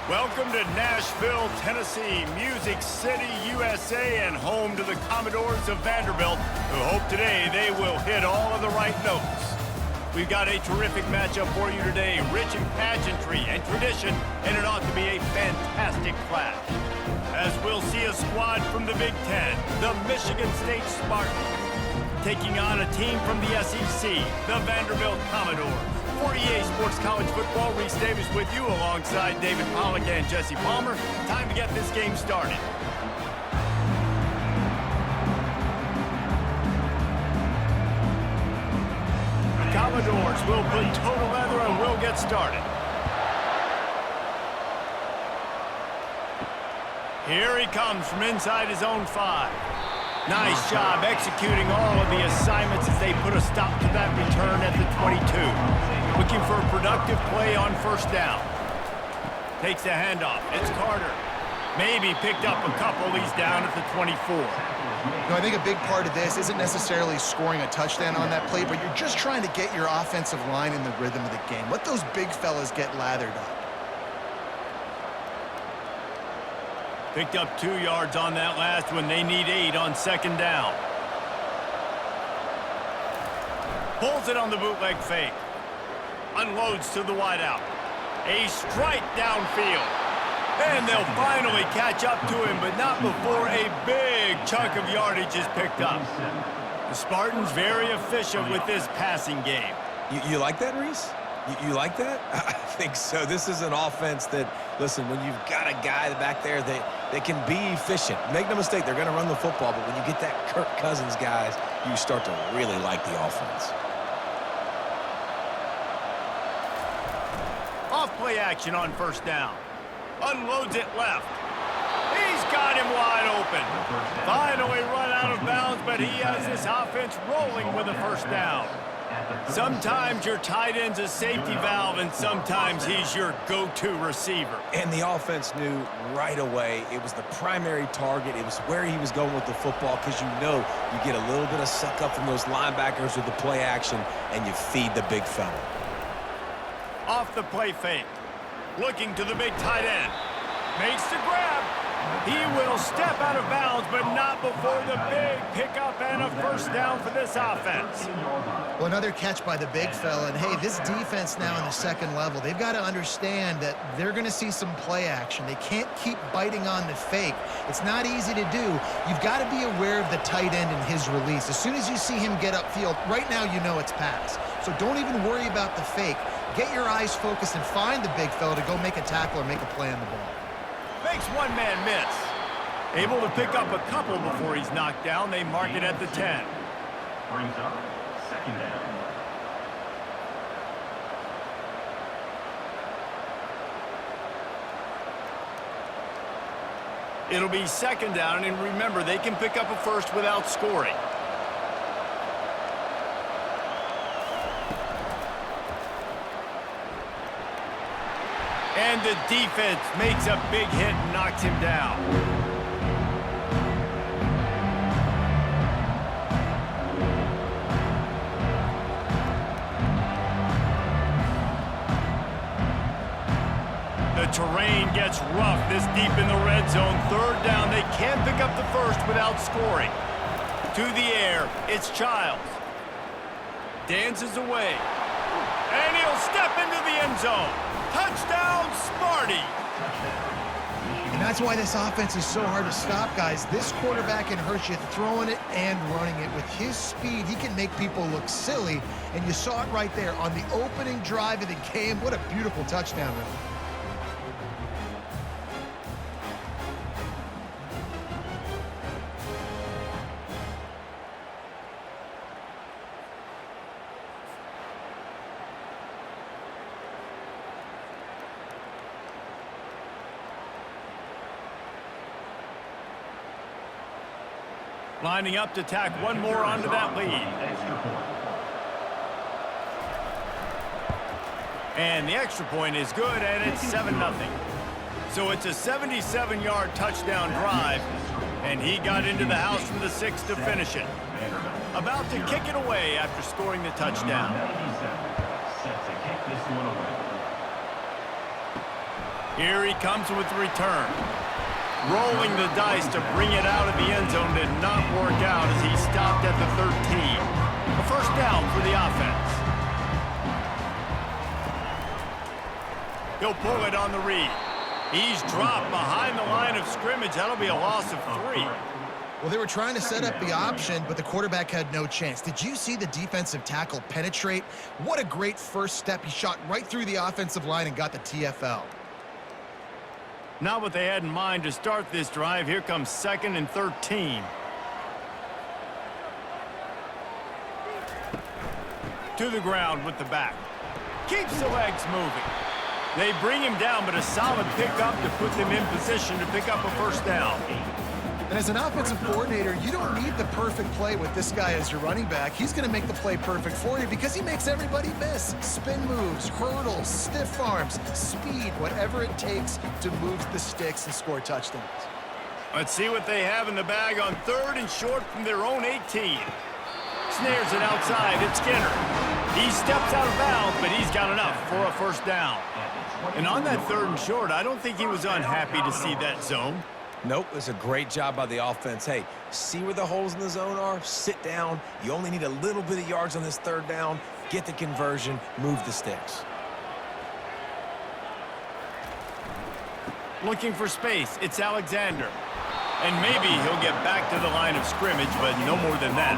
Welcome to Nashville, Tennessee, Music City, USA, and home to the Commodores of Vanderbilt, who hope today they will hit all of the right notes. We've got a terrific matchup for you today, rich in pageantry and tradition, and it ought to be a fantastic clash. As we'll see a squad from the Big Ten, the Michigan State Spartans, taking on a team from the SEC, the Vanderbilt Commodores. For EA Sports College Football, Reese Davis with you alongside David Pollack and Jesse Palmer. Time to get this game started. The Commodores will put total leather and we'll get started. Here he comes from inside his own 5. Nice job executing all of the assignments as they put a stop to that return at the 22. Looking for a productive play on first down. Takes the handoff. It's Carter. Maybe picked up a couple. He's down at the 24. I think a big part of this isn't necessarily scoring a touchdown on that play, but you're just trying to get your offensive line in the rhythm of the game. Let those big fellas get lathered up. Picked up 2 yards on that last one. They need 8 on second down. Pulls it on the bootleg fake. Unloads to the wideout. A strike downfield. And they'll finally catch up to him, but not before a big chunk of yardage is picked up. The Spartans very efficient with this passing game. You like that, Reese? You like that? I think so. This is an offense that, listen, when you've got a guy back there that can be efficient. Make no mistake, they're going to run the football, but when you get that Kirk Cousins guys, you start to really like the offense. Off-play action on first down. Unloads it left. He's got him wide open. Finally run out of bounds, but he has this offense rolling with a first down. Sometimes your tight end's a safety valve, and sometimes he's your go-to receiver. And the offense knew right away it was the primary target. It was where he was going with the football because you know you get a little bit of suck up from those linebackers with the play action, and you feed the big fella. Off the play fake. Looking to the big tight end. Makes the grab. He will step out of bounds, but not before the big pickup and a first down for this offense. Well, another catch by the big fella. And, hey, this defense now in the second level, they've got to understand that they're going to see some play action. They can't keep biting on the fake. It's not easy to do. You've got to be aware of the tight end and his release. As soon as you see him get upfield, right now you know it's pass. So don't even worry about the fake. Get your eyes focused and find the big fella to go make a tackle or make a play on the ball. Makes one man miss. Able to pick up a couple before he's knocked down. They mark it at the 10. Brings up second down. It'll be second down, and remember, they can pick up a first without scoring. And the defense makes a big hit and knocks him down. The terrain gets rough this deep in the red zone. Third down, they can't pick up the first without scoring. To the air, it's Childs. Dances away. And he'll step into the end zone. Touchdown, Sparty! And that's why this offense is so hard to stop, guys. This quarterback can hurt you throwing it and running it. With his speed, he can make people look silly. And you saw it right there on the opening drive of the game. What a beautiful touchdown run. Lining up to tack one more onto that lead. And the extra point is good, and it's 7-0. So it's a 77-yard touchdown drive, and he got into the house from the 6 to finish it. About to kick it away after scoring the touchdown. Here he comes with the return. Rolling the dice to bring it out of the end zone did not work out as he stopped at the 13. A first down for the offense. He'll pull it on the read. He's dropped behind the line of scrimmage. That'll be a loss of 3. Well, they were trying to set up the option, but the quarterback had no chance. Did you see the defensive tackle penetrate? What a great first step. He shot right through the offensive line and got the TFL. Not what they had in mind to start this drive. Here comes 2nd and 13. To the ground with the back. Keeps the legs moving. They bring him down, but a solid pickup to put them in position to pick up a first down. And as an offensive coordinator, you don't need the perfect play with this guy as your running back. He's going to make the play perfect for you because he makes everybody miss. Spin moves, hurdles, stiff arms, speed, whatever it takes to move the sticks and score touchdowns. Let's see what they have in the bag on 3rd and short from their own 18. Snares it outside. It's Skinner. He steps out of bounds, but he's got enough for a first down. And on that 3rd and short, I don't think he was unhappy to see that zone. Nope, it's a great job by the offense. Hey, see where the holes in the zone are? Sit down. You only need a little bit of yards on this 3rd down. Get the conversion. Move the sticks. Looking for space. It's Alexander. And maybe he'll get back to the line of scrimmage, but no more than that.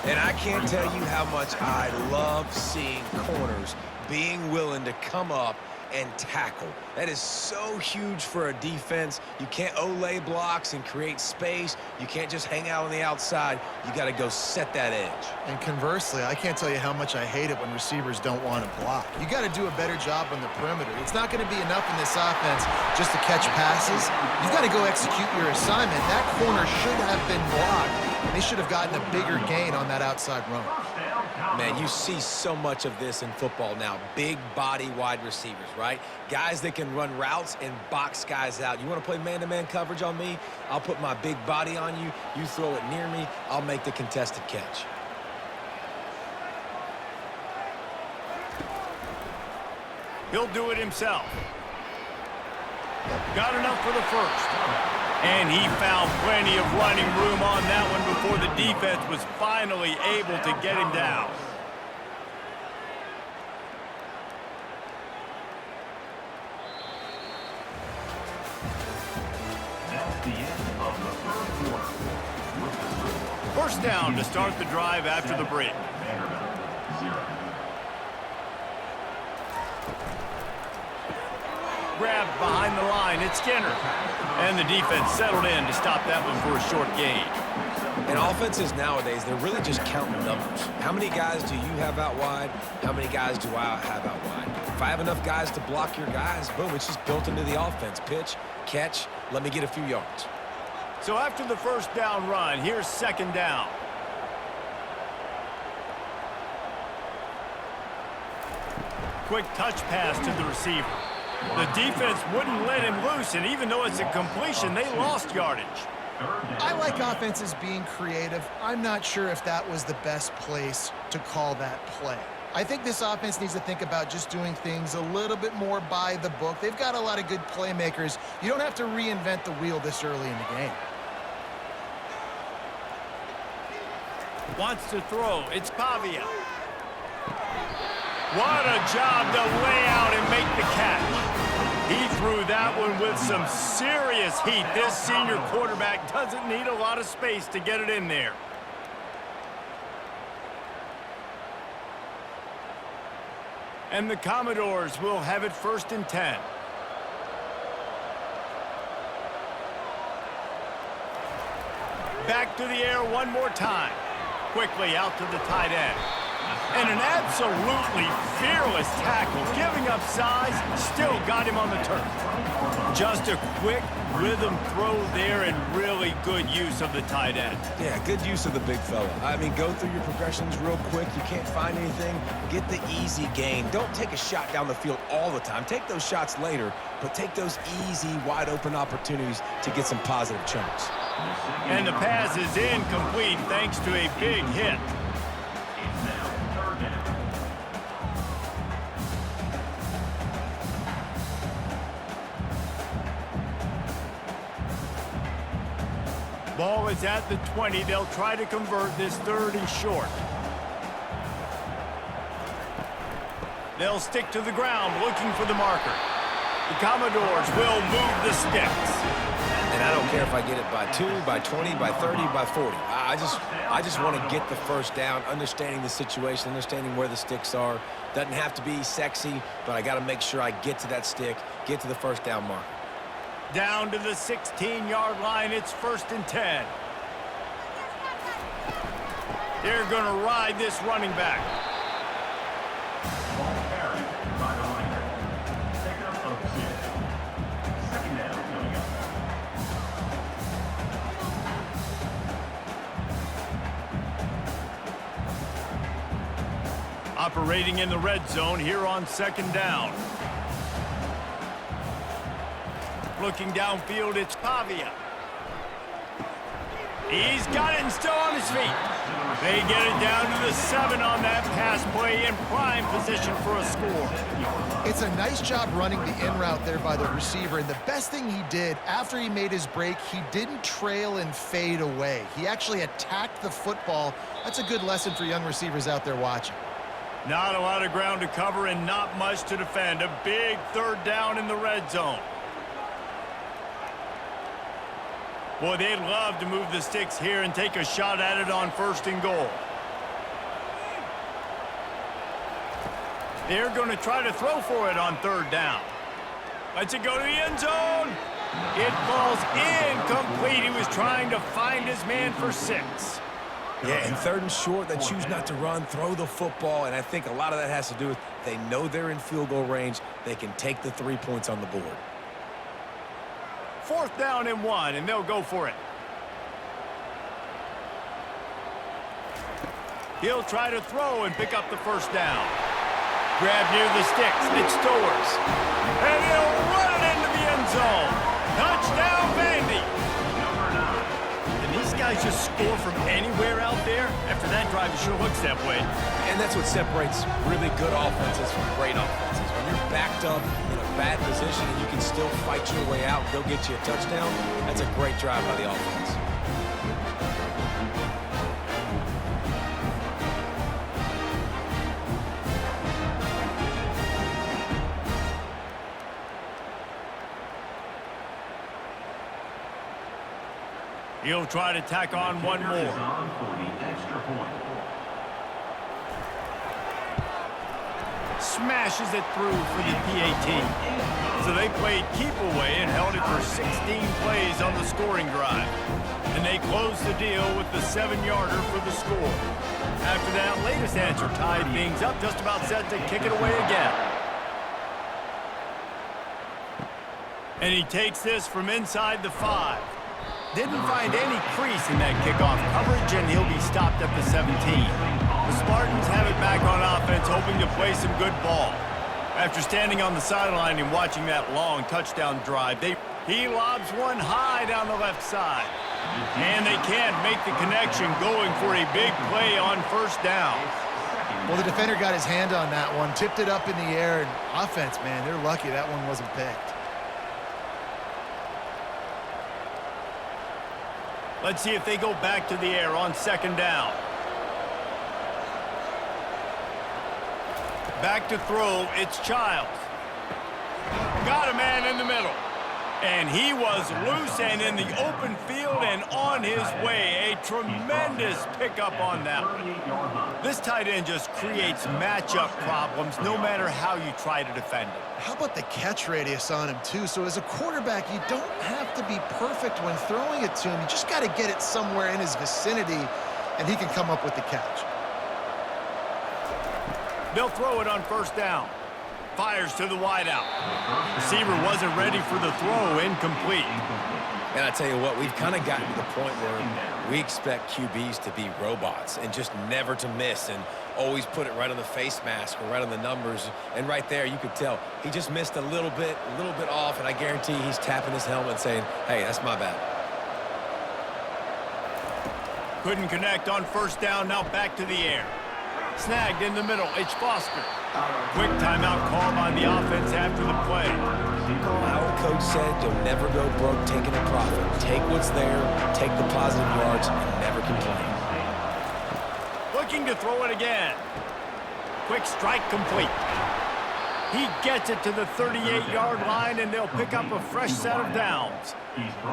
And I can't tell you how much I love seeing corners being willing to come up and tackle. That is so huge for a defense. You can't Olay blocks and create space. You can't just hang out on the outside. You got to go set that edge. And conversely, I can't tell you how much I hate it when receivers don't want to block. You got to do a better job on the perimeter. It's not going to be enough in this offense just to catch passes. You got to go execute your assignment. That corner should have been blocked. They should have gotten a bigger gain on that outside run. Man, you see so much of this in football now. Big body wide receivers, right? Guys that can run routes and box guys out. You want to play man-to-man coverage on me? I'll put my big body on you. You throw it near me, I'll make the contested catch. He'll do it himself. Got enough for the first. And he found plenty of running room on that one before the defense was finally able to get him down. That's the end of the 3rd quarter. First down to start the drive after the break. Vanderbilt, 0. Grabbed behind the line. It's Skinner. And the defense settled in to stop that one for a short gain. And offenses nowadays, they're really just counting numbers. How many guys do you have out wide? How many guys do I have out wide? If I have enough guys to block your guys, boom, it's just built into the offense. Pitch, catch, let me get a few yards. So after the first down run, here's 2nd down. Quick touch pass to the receiver. The defense wouldn't let him loose, and even though it's a completion, they lost yardage. I like offenses being creative. I'm not sure if that was the best place to call that play. I think this offense needs to think about just doing things a little bit more by the book. They've got a lot of good playmakers. You don't have to reinvent the wheel this early in the game. Wants to throw. It's Pavia. What a job to lay out and make the catch. He threw that one with some serious heat. This senior quarterback doesn't need a lot of space to get it in there. And the Commodores will have it 1st and 10. Back to the air one more time. Quickly out to the tight end. And an absolutely fearless tackle, giving up size, still got him on the turf. Just a quick rhythm throw there and really good use of the tight end. Yeah, good use of the big fella. I mean, go through your progressions real quick. You can't find anything. Get the easy gain. Don't take a shot down the field all the time. Take those shots later, but take those easy, wide-open opportunities to get some positive chunks. And the pass is incomplete thanks to a big hit. Ball is at the 20. They'll try to convert this 3rd and short. They'll stick to the ground looking for the marker. The Commodores will move the sticks. And I don't care if I get it by 2, by 20, by 30, by 40. I just want to get the first down, understanding the situation, understanding where the sticks are. Doesn't have to be sexy, but I got to make sure I get to that stick, get to the first down mark. Down to the 16-yard line, it's 1st and 10. They're going to ride this running back. Ball carried by the Raiders. Pickup of 6. 2nd down coming up. Operating in the red zone here on 2nd down. Looking downfield, it's Pavia. He's got it and still on his feet. They get it down to the 7 on that pass play in prime position for a score. It's a nice job running the in route there by the receiver, and the best thing he did after he made his break, he didn't trail and fade away. He actually attacked the football. That's a good lesson for young receivers out there watching. Not a lot of ground to cover and not much to defend. A big 3rd down in the red zone. Boy, they'd love to move the sticks here and take a shot at it on 1st and goal. They're going to try to throw for it on 3rd down. Lets it go to the end zone. It falls incomplete. He was trying to find his man for 6. Yeah, and 3rd and short, they choose not to run, throw the football, and I think a lot of that has to do with they know they're in field goal range. They can take the 3 points on the board. 4th down and 1, and they'll go for it. He'll try to throw and pick up the 1st down. Grab near the sticks. It's Stowers. And he'll run it into the end zone. Touchdown, Vandy. Can these guys just score from anywhere out there? After that drive, it sure looks that way. And that's what separates really good offenses from great offenses. When you're backed up in a bad position and you can still fight your way out and go get you a touchdown, that's a great drive by the offense. He'll try to tack on one more. On for the extra point. Smashes it through for the PAT. So they played keep away and held it for 16 plays on the scoring drive. And they closed the deal with the 7-yarder for the score. After that latest answer tied things up, just about set to kick it away again. And he takes this from inside the 5. Didn't find any crease in that kickoff coverage, and he'll be stopped at the 17. The Spartans have it back on offense, hoping to play some good ball. After standing on the sideline and watching that long touchdown drive, he lobs one high down the left side. And they can't make the connection, going for a big play on 1st down. Well, the defender got his hand on that one, tipped it up in the air, and offense, man, they're lucky that one wasn't picked. Let's see if they go back to the air on 2nd down. Back to throw, it's Childs. Got a man in the middle. And he was loose and in the open field and on his way. A tremendous pickup on that one. This tight end just creates matchup problems no matter how you try to defend it. How about the catch radius on him, too? So as a quarterback, you don't have to be perfect when throwing it to him. You just got to get it somewhere in his vicinity, and he can come up with the catch. They'll throw it on 1st down. Fires to the wideout. Receiver wasn't ready for the throw, incomplete. And I tell you what, we've kind of gotten to the point where we expect QBs to be robots and just never to miss and always put it right on the face mask or right on the numbers. And right there, you could tell he just missed a little bit off, and I guarantee he's tapping his helmet saying, hey, that's my bad. Couldn't connect on 1st down, now back to the air. Snagged in the middle. It's Foster. Quick timeout called on the offense after the play. Our coach said you'll never go broke taking a profit. Take what's there, take the positive yards, and never complain. Looking to throw it again. Quick strike complete. He gets it to the 38-yard line, and they'll pick up a fresh set of downs.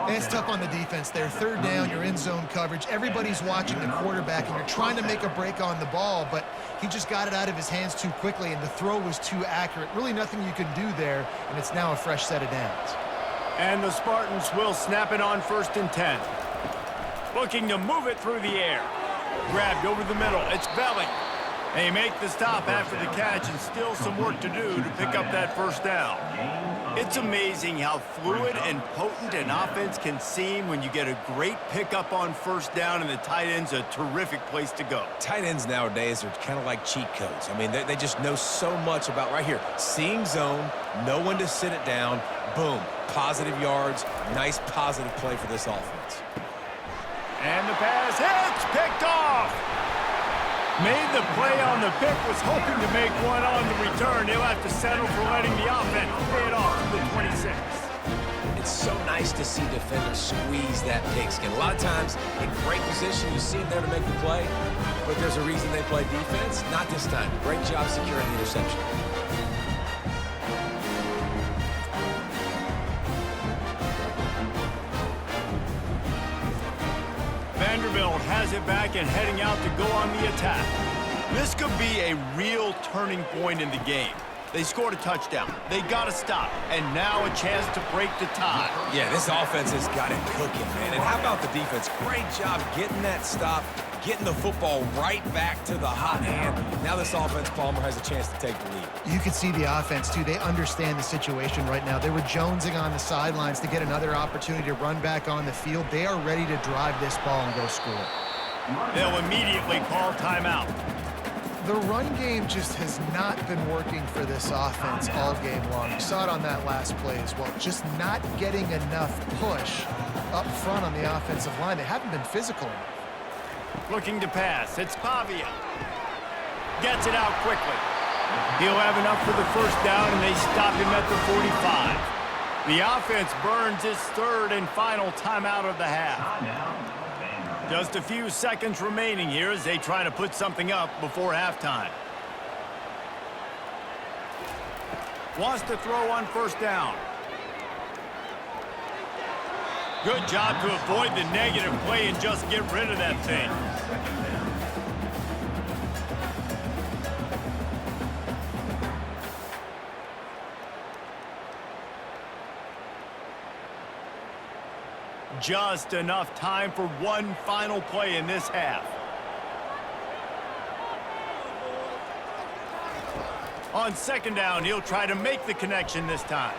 It's tough on the defense there. Third down, you're in zone coverage. Everybody's watching the quarterback, and you're trying to make a break on the ball, but he just got it out of his hands too quickly, and the throw was too accurate. Really nothing you can do there, and it's now a fresh set of downs. And the Spartans will snap it on 1st and 10. Looking to move it through the air. Grabbed over the middle. It's Belling. They make the stop after the catch, and still some work to do to pick up that first down. It's amazing how fluid and potent an offense can seem when you get a great pickup on first down, and the tight end's a terrific place to go. Tight ends nowadays are kind of like cheat codes. I mean, they just know so much about right here. Seeing zone, know when to sit it down, boom, positive yards, nice positive play for this offense. And the pass hits, picked off. Made the play on the pick, was hoping to make one on the return. He'll have to settle for letting the offense pay it off to the 26. It's so nice to see defenders squeeze that pigskin. A lot of times, in great position, you see them there to make the play, but there's a reason they play defense. Not this time. Great job securing the interception. Vanderbilt has it back and heading out to go on the attack. This could be a real turning point in the game. They scored a touchdown. They got to stop. And now a chance to break the tie. Yeah, this offense has got it cooking, man. And how about the defense? Great job getting that stop, getting the football right back to the hot hand. Now this offense, Palmer, has a chance to take the lead. You can see the offense, too. They understand the situation right now. They were jonesing on the sidelines to get another opportunity to run back on the field. They are ready to drive this ball and go score. They'll immediately call timeout. The run game just has not been working for this offense all game long. You saw it on that last play as well. Just not getting enough push up front on the offensive line. They haven't been physical enough. Looking to pass. It's Pavia. Gets it out quickly. He'll have enough for the first down, and they stop him at the 45. The offense burns its third and final timeout of the half. Just a few seconds remaining here as they try to put something up before halftime. Wants to throw on first down. Good job to avoid the negative play and just get rid of that thing. Just enough time for one final play in this half. On second down, he'll try to make the connection this time.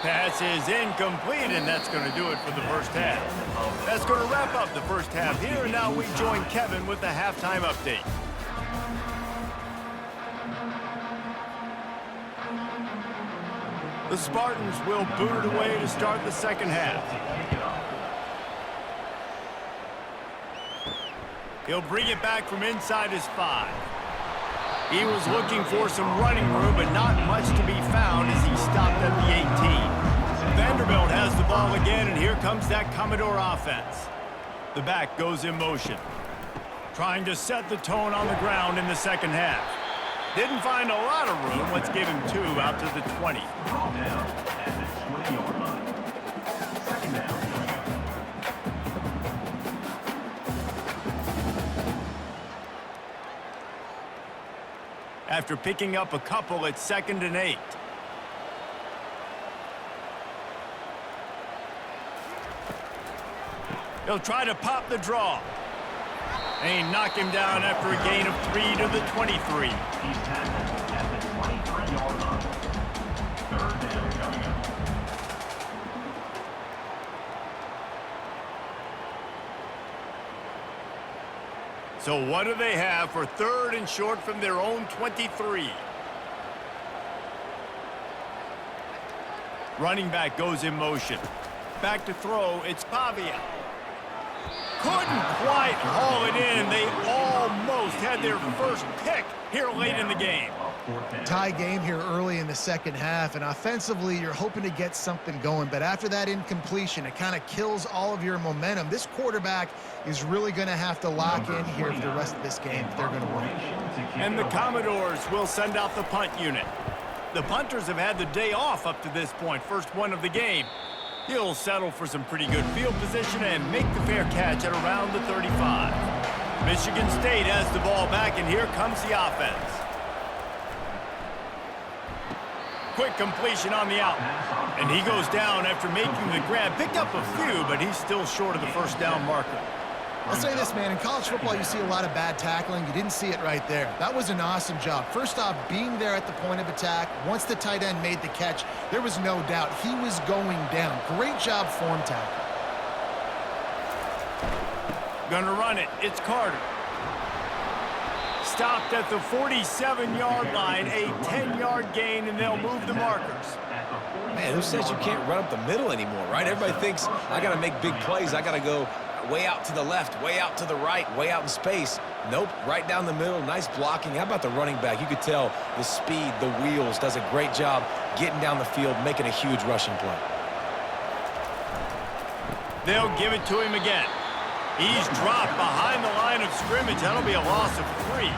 Pass is incomplete, and that's going to do it for the first half. That's going to wrap up the first half here, and now we join Kevin with the halftime update. The Spartans will boot it away to start the second half. He'll bring it back from inside his 5. He was looking for some running room, but not much to be found as he stopped at the 18. Vanderbilt has the ball again, and here comes that Commodore offense. The back goes in motion, trying to set the tone on the ground in the second half. Didn't find a lot of room. Let's give him 2 out to the 20. Ball down at the 20-yard line. Second down. After picking up a couple, it's 2nd and 8. He'll try to pop the draw. They knock him down after a gain of 3 to the 23. He's tackled at the 23-yard line. Third down coming up. So what do they have for 3rd and short from their own 23? Running back goes in motion. Back to throw, it's Pavia. couldn't quite haul it in. They almost had their first pick here late in the game. Tie game here early in the second half, and offensively, you're hoping to get something going, but after that incompletion, it kind of kills all of your momentum. This quarterback is really going to have to lock in here for the rest of this game if they're going to win. And the Commodores will send out the punt unit. The punters have had the day off up to this point, first one of the game. He'll settle for some pretty good field position and make the fair catch at around the 35. Michigan State has the ball back, and here comes the offense. Quick completion on the out. And he goes down after making the grab. Picked up a few, but he's still short of the first down marker. I'll say this, man. In college football, you see a lot of bad tackling. You didn't see it right there. That was an awesome job. First off, being there at the point of attack. Once the tight end made the catch, there was no doubt he was going down. Great job form tackle. Gonna run it. It's Carter. Stopped at the 47-yard line, a 10-yard gain, and they'll move the markers. Man, who says you can't run up the middle anymore, right? Everybody thinks I got to make big plays. I got to go way out to the left, way out to the right, way out in space. Nope, right down the middle, nice blocking. How about the running back? You could tell the speed, the wheels, does a great job getting down the field, making a huge rushing play. They'll give it to him again. He's dropped behind the line of scrimmage. That'll be a loss of 3.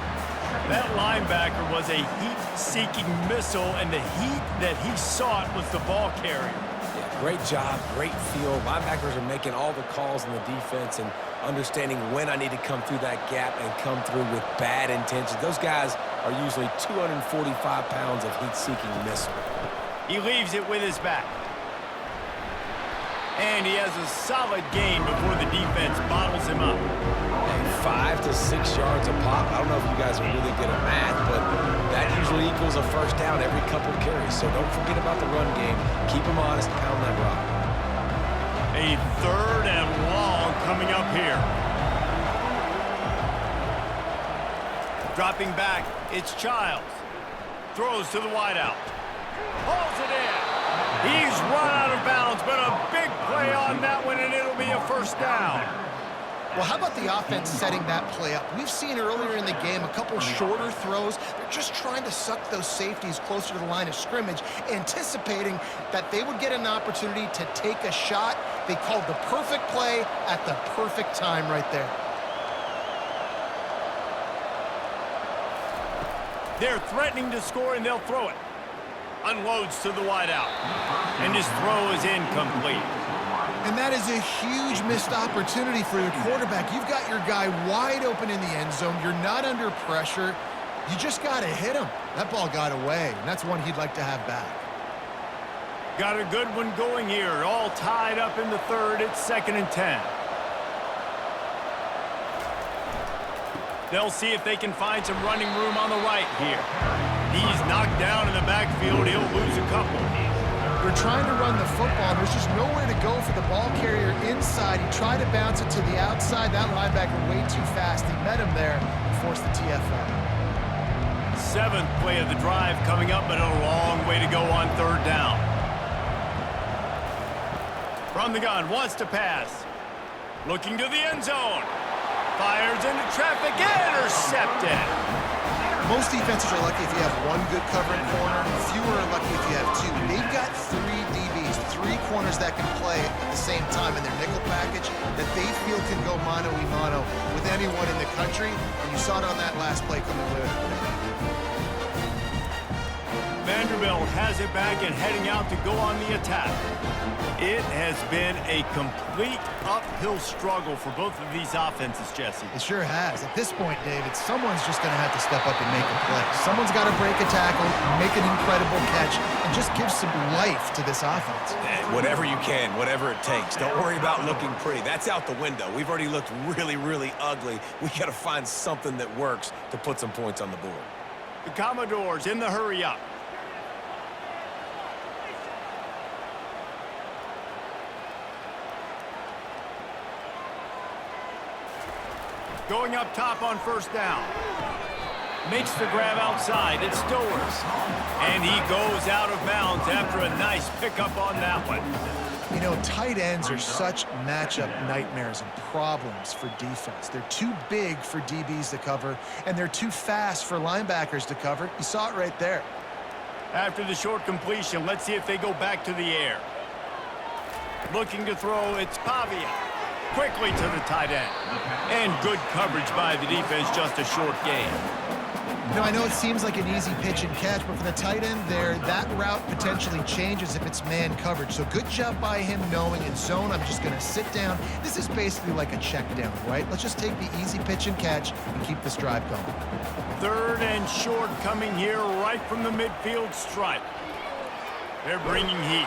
That linebacker was a heat-seeking missile, and the heat that he sought was the ball carrier. Yeah, great job, great field. Linebackers are making all the calls in the defense and understanding when I need to come through that gap and come through with bad intentions. Those guys are usually 245 pounds of heat-seeking missile. He leaves it with his back. And he has a solid gain before the defense bottles him up. And 5 to 6 yards a pop. I don't know if you guys are really good at math, but that usually equals a first down every couple of carries. So don't forget about the run game. Keep them honest, pound that rock. A 3rd and long coming up here. Dropping back, it's Childs. Throws to the wideout. Pulls it in. He's run out of bounds, but a big play on that one, and it'll be a first down. Well, how about the offense setting that play up? We've seen earlier in the game a couple shorter throws. They're just trying to suck those safeties closer to the line of scrimmage, anticipating that they would get an opportunity to take a shot. They called the perfect play at the perfect time right there. They're threatening to score, and they'll throw it. Unloads to the wideout, and his throw is incomplete. And that is a huge missed opportunity for your quarterback. You've got your guy wide open in the end zone. You're not under pressure. You just got to hit him. That ball got away, and that's one he'd like to have back. Got a good one going here. All tied up in the 3rd. It's 2nd and 10. They'll see if they can find some running room on the right here. He's knocked down in the backfield. He'll lose a couple. They're trying to run the football. There's just nowhere to go for the ball carrier inside. He tried to bounce it to the outside. That linebacker way too fast. He met him there and forced the TFL. 7th play of the drive coming up, but a long way to go on 3rd down. From the gun, wants to pass. Looking to the end zone. Fires into traffic, intercepted. Most defenses are lucky if you have one good covering corner. Fewer are lucky if you have 2. They've got 3 DBs, 3 corners that can play at the same time in their nickel package that they feel can go mano-a-mano with anyone in the country. And you saw it on that last play coming with it. Vanderbilt has it back and heading out to go on the attack. It has been a complete uphill struggle for both of these offenses, Jesse. It sure has. At this point, David, someone's just going to have to step up and make a play. Someone's got to break a tackle, make an incredible catch, and just give some life to this offense. Whatever you can, whatever it takes. Don't worry about looking pretty. That's out the window. We've already looked really, really ugly. We got to find something that works to put some points on the board. The Commodores in the hurry up. Going up top on 1st down. Makes the grab outside. It's Stowers. And he goes out of bounds after a nice pickup on that one. You know, tight ends are such matchup nightmares and problems for defense. They're too big for DBs to cover, and they're too fast for linebackers to cover. You saw it right there. After the short completion, let's see if they go back to the air. Looking to throw, it's Pavia. Quickly to the tight end. And good coverage by the defense, just a short gain. Now, I know it seems like an easy pitch and catch, but for the tight end there, that route potentially changes if it's man coverage. So good job by him knowing in zone, I'm just going to sit down. This is basically like a check down, right? Let's just take the easy pitch and catch and keep this drive going. 3rd and short coming here right from the midfield stripe. They're bringing heat.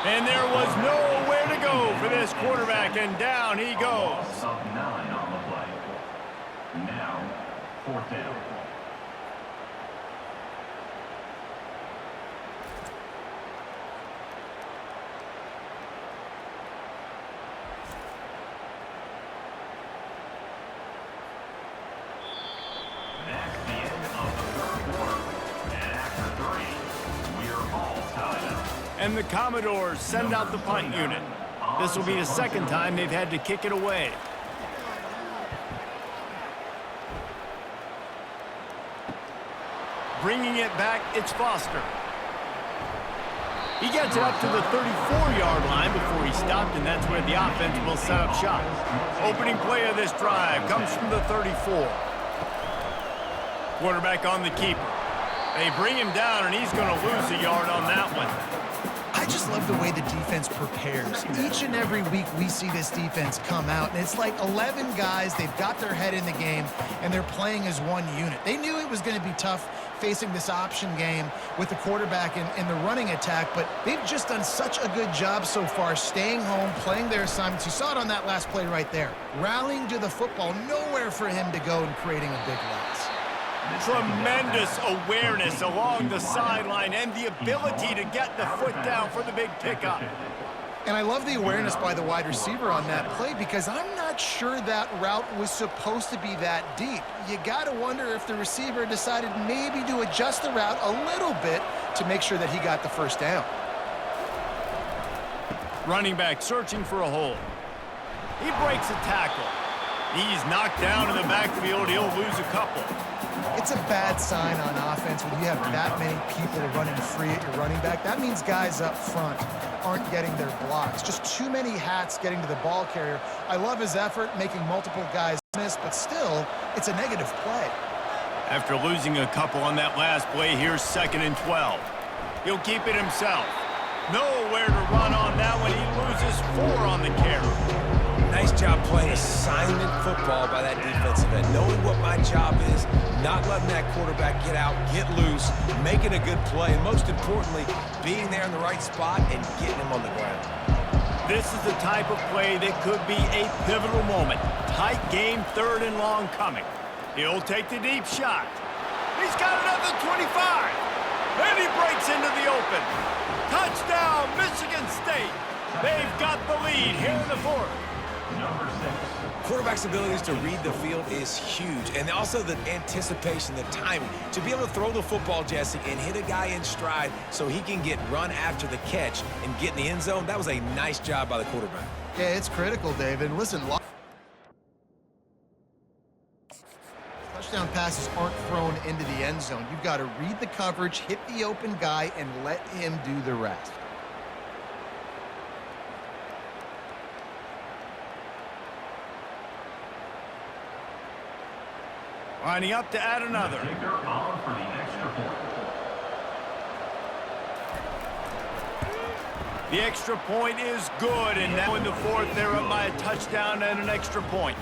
And there was nowhere to go for this quarterback, and down he goes. Of 9 on the play. Now, 4th down. That's the end of the 3rd quarter. And after 3, we're all tied up. And the Commodores send out the punt unit. This will be the 2nd time they've had to kick it away. Bringing it back, it's Foster. He gets it up to the 34-yard line before he stopped, and that's where the offense will set up shop. Opening play of this drive comes from the 34. Quarterback on the keeper. They bring him down, and he's going to lose a yard on that one. I just love the way the defense prepares. Each and every week we see this defense come out, and it's like 11 guys, they've got their head in the game, and they're playing as one unit. They knew it was going to be tough facing this option game with the quarterback in the running attack, but they've just done such a good job so far staying home, playing their assignments. You saw it on that last play right there. Rallying to the football, nowhere for him to go and creating a big loss. Tremendous awareness along the sideline and the ability to get the foot down for the big pickup. And I love the awareness by the wide receiver on that play because I'm not sure that route was supposed to be that deep. You got to wonder if the receiver decided maybe to adjust the route a little bit to make sure that he got the first down. Running back searching for a hole. He breaks a tackle. He's knocked down in the backfield. He'll lose a couple. It's a bad sign on offense when you have that many people running free at your running back. That means guys up front aren't getting their blocks. Just too many hats getting to the ball carrier. I love his effort, making multiple guys miss, but still, it's a negative play. After losing a couple on that last play, here's 2nd and 12. He'll keep it himself. Nowhere to run on that one. He loses 4 on the carry. Nice job playing assignment football by that defensive end. Knowing what my job is, not letting that quarterback get out, get loose, making a good play, and most importantly, being there in the right spot and getting him on the ground. This is the type of play that could be a pivotal moment. Tight game, 3rd and long coming. He'll take the deep shot. He's got it at the 25. Then he breaks into the open. Touchdown, Michigan State. They've got the lead here in the 4th. Number 6. Quarterback's abilities to read the field is huge, and also the anticipation, the timing. To be able to throw the football, Jesse, and hit a guy in stride so he can get run after the catch and get in the end zone, that was a nice job by the quarterback. Yeah, it's critical, David. Listen, touchdown passes aren't thrown into the end zone. You've got to read the coverage, hit the open guy, and let him do the rest. Lining up to add another. Kicker on for the extra point. The extra point is good, and now in the 4th, they're up by a touchdown and an extra point.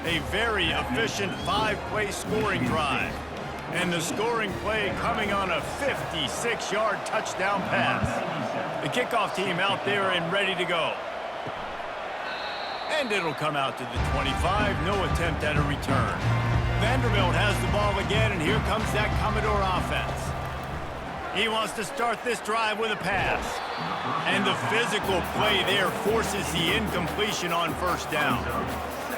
A very efficient 5-play scoring drive. And the scoring play coming on a 56-yard touchdown pass. The kickoff team out there and ready to go. And it'll come out to the 25. No attempt at a return. Vanderbilt has the ball again, and here comes that Commodore offense. He wants to start this drive with a pass. And the physical play there forces the incompletion on 1st down.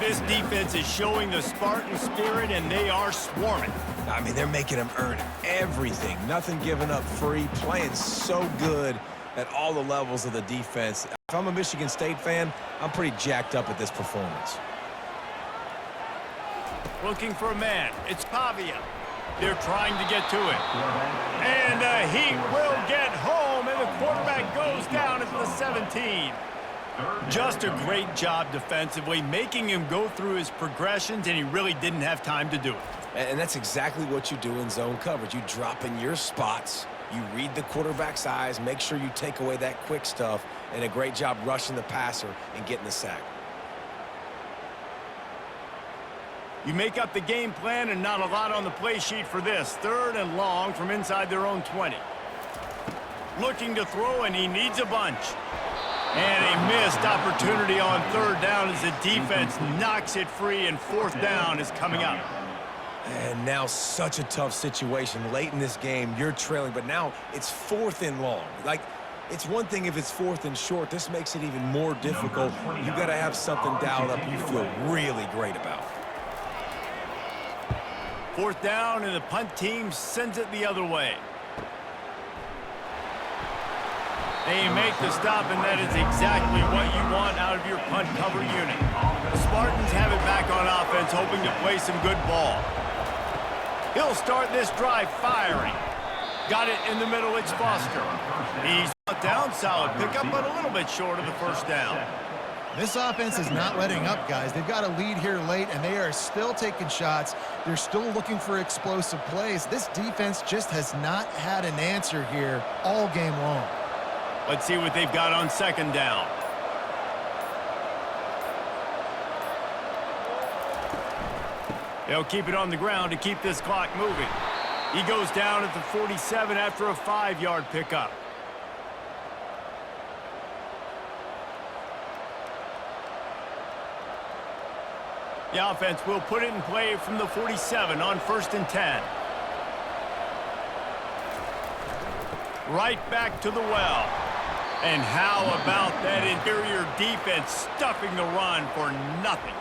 This defense is showing the Spartan spirit, and they are swarming. I mean, they're making them earn everything. Nothing given up free, playing so good. at all the levels of the defense. If I'm a Michigan State fan, I'm pretty jacked up at this performance. Looking for a man. It's Pavia. They're trying to get to it. And he will get home, and the quarterback goes down at the 17. Just a great job defensively, making him go through his progressions, and he really didn't have time to do it. And that's exactly what you do in zone coverage. You drop in your spots, you read the quarterback's eyes, make sure you take away that quick stuff, and a great job rushing the passer and getting the sack. You make up the game plan and not a lot on the play sheet for this. 3rd and long from inside their own 20. Looking to throw, and he needs a bunch. And a missed opportunity on 3rd down as the defense knocks it free, and 4th down is coming up. And now such a tough situation. Late in this game, you're trailing, but now it's 4th and long. Like, it's one thing if it's 4th and short. This makes it even more difficult. You got to have something dialed up you feel really great about. 4th down, and the punt team sends it the other way. They make the stop, and that is exactly what you want out of your punt cover unit. The Spartans have it back on offense, hoping to play some good ball. He'll start this drive firing. Got it in the middle, it's Foster. He's down, solid pickup, but a little bit short of the 1st down. This offense is not letting up, guys. They've got a lead here late, and they are still taking shots. They're still looking for explosive plays. This defense just has not had an answer here all game long. Let's see what they've got on 2nd down. They'll keep it on the ground to keep this clock moving. He goes down at the 47 after a 5-yard pickup. The offense will put it in play from the 47 on 1st and 10. Right back to the well. And how about that interior defense stuffing the run for nothing?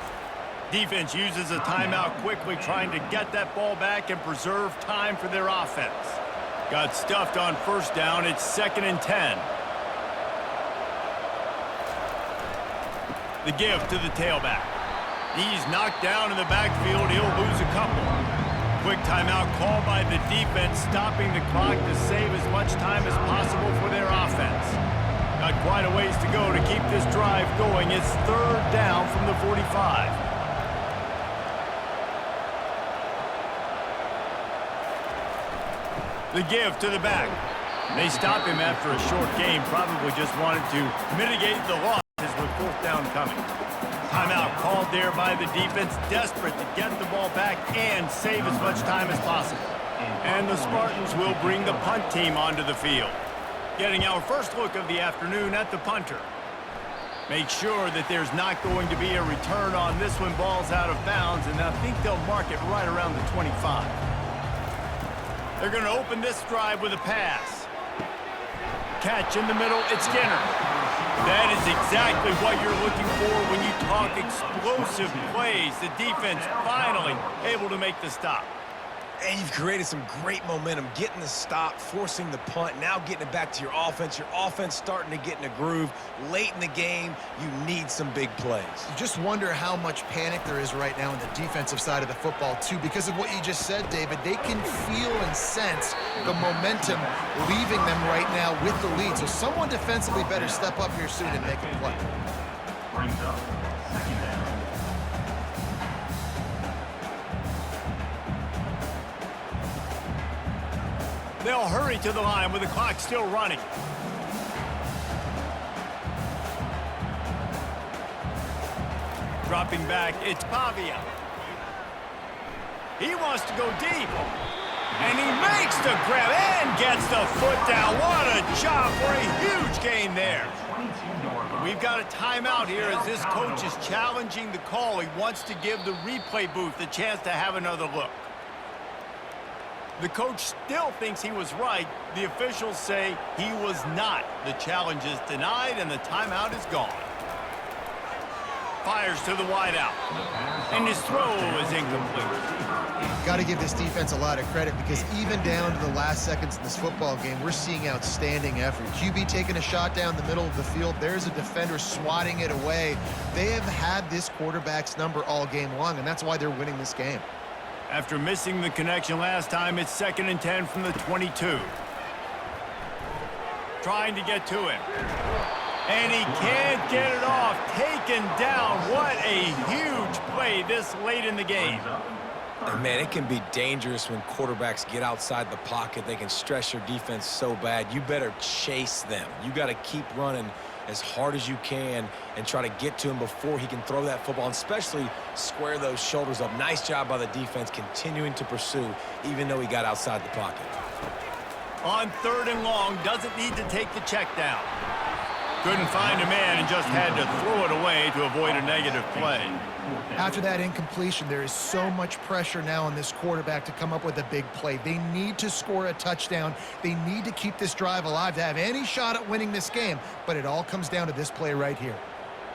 Defense uses a timeout quickly, trying to get that ball back and preserve time for their offense. Got stuffed on 1st down. It's 2nd and 10. The give to the tailback. He's knocked down in the backfield. He'll lose a couple. Quick timeout called by the defense, stopping the clock to save as much time as possible for their offense. Got quite a ways to go to keep this drive going. It's 3rd down from the 45. The give to the back. They stop him after a short game. Probably just wanted to mitigate the losses with 4th down coming. Timeout called there by the defense, desperate to get the ball back and save as much time as possible. And the Spartans will bring the punt team onto the field. Getting our first look of the afternoon at the punter. Make sure that there's not going to be a return on this one. Ball's out of bounds, and I think they'll mark it right around the 25. They're going to open this drive with a pass. Catch in the middle, it's Skinner. That is exactly what you're looking for when you talk explosive plays. The defense finally able to make the stop. And you've created some great momentum, getting the stop, forcing the punt, now getting it back to your offense. Your offense starting to get in a groove. Late in the game, you need some big plays. You just wonder how much panic there is right now on the defensive side of the football, too, because of what you just said, David. They can feel and sense the momentum leaving them right now with the lead. So someone defensively better step up here soon and make a play. Brings up 2nd down. They'll hurry to the line with the clock still running. Dropping back, it's Pavia. He wants to go deep. And he makes the grab and gets the foot down. What a job for a huge gain there. We've got a timeout here as this coach is challenging the call. He wants to give the replay booth a chance to have another look. The coach still thinks he was right. The officials say he was not. The challenge is denied, and the timeout is gone. Fires to the wideout. And his throw is incomplete. Got to give this defense a lot of credit because even down to the last seconds in this football game, we're seeing outstanding effort. QB taking a shot down the middle of the field. There's a defender swatting it away. They have had this quarterback's number all game long, and that's why they're winning this game. After missing the connection last time, it's 2nd and 10 from the 22. Trying to get to him. And he can't get it off. Taken down. What a huge play this late in the game. And man, it can be dangerous when quarterbacks get outside the pocket. They can stress your defense so bad. You better chase them. You got to keep running as hard as you can and try to get to him before he can throw that football, and especially square those shoulders up. Nice job by the defense continuing to pursue even though he got outside the pocket. On 3rd and long, doesn't need to take the check down. Couldn't find a man and just had to throw it away to avoid a negative play. After that incompletion, there is so much pressure now on this quarterback to come up with a big play. They need to score a touchdown. They need to keep this drive alive to have any shot at winning this game, but it all comes down to this play right here.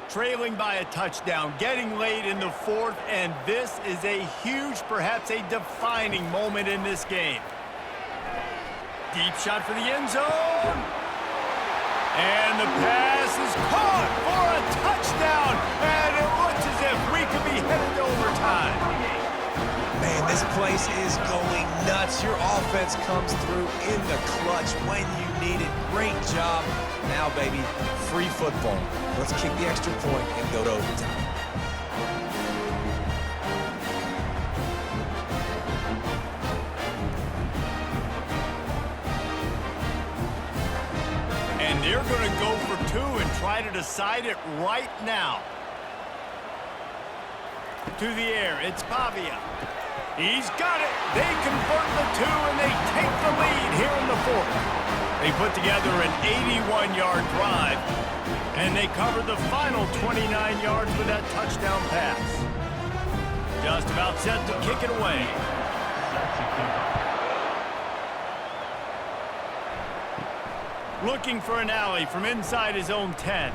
Trailing by a touchdown, getting late in the 4th, and this is a huge, perhaps a defining moment in this game. Deep shot for the end zone. And the pass is caught for a touchdown. And it looks as if we could be headed to overtime. Man, this place is going nuts. Your offense comes through in the clutch when you need it. Great job. Now, baby, free football. Let's kick the extra point and go to overtime. They're going to go for 2 and try to decide it right now. To the air, it's Pavia. He's got it. They convert the 2, and they take the lead here in the 4th. They put together an 81-yard drive, and they covered the final 29 yards with that touchdown pass. Just about set to kick it away. Looking for an alley from inside his own 10.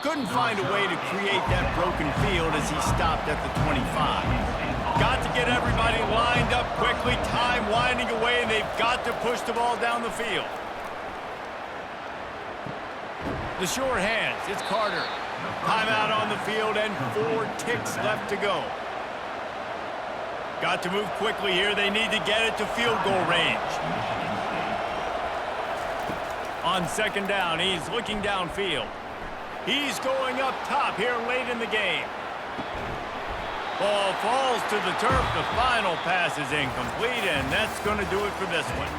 Couldn't find a way to create that broken field as he stopped at the 25. Got to get everybody lined up quickly, time winding away, and they've got to push the ball down the field. The short hands, it's Carter. Timeout on the field and 4 ticks left to go. Got to move quickly here. They need to get it to field goal range. On 2nd down, he's looking downfield. He's going up top here late in the game. Ball falls to the turf. The final pass is incomplete, and that's going to do it for this one.